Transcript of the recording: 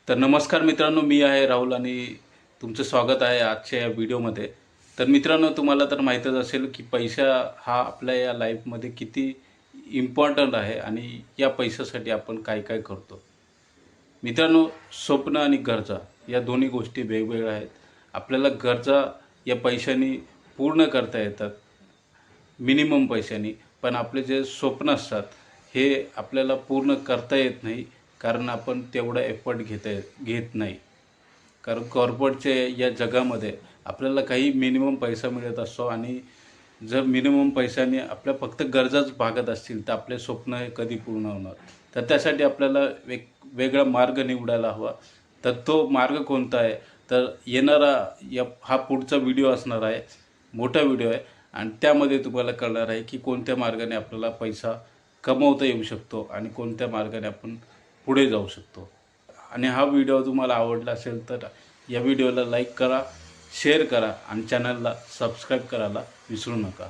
तर नमस्कार मित्रांनो, मी आहे राहुल आणि तुमचं स्वागत आहे आजच्या या व्हिडिओमध्ये. तर मित्रांनो, तुम्हाला तर माहीतच असेल की पैसा हा आपल्या या लाईफमध्ये किती इम्पॉर्टंट आहे आणि या पैशासाठी आपण काय काय करतो. मित्रांनो, स्वप्न आणि गरजा या दोन्ही गोष्टी वेगवेगळ्या आहेत. आपल्याला गरजा या पैशाने पूर्ण करता येतात, मिनिमम पैशाने. पण आपले जे स्वप्न असतात हे आपल्याला पूर्ण करता येत नाही, कारण आपण तेवढा एफर्ट घेत नाही. कारण कॉर्पोरेटच्या या जगामध्ये आपल्याला काही मिनिमम पैसा मिळत असतो आणि जर मिनिमम पैशाने आपल्या फक्त गरजाच भागत असतील तर आपले स्वप्न हे कधी पूर्ण होणार. तर त्यासाठी आपल्याला वेगळा मार्ग निवडायला हवा. तर तो मार्ग कोणता आहे, तर येणारा हा पुढचा व्हिडिओ असणार आहे, मोठा व्हिडिओ आहे आणि त्यामध्ये तुम्हाला कळणार आहे की कोणत्या मार्गाने आपल्याला पैसा कमवता येऊ शकतो आणि कोणत्या मार्गाने आपण पुढे जाऊ शकतो. आणि हा व्हिडिओ तुम्हाला आवडला असेल तर या व्हिडिओला लाईक करा, शेअर करा आणि चॅनलला सबस्क्राईब करायला विसरू नका.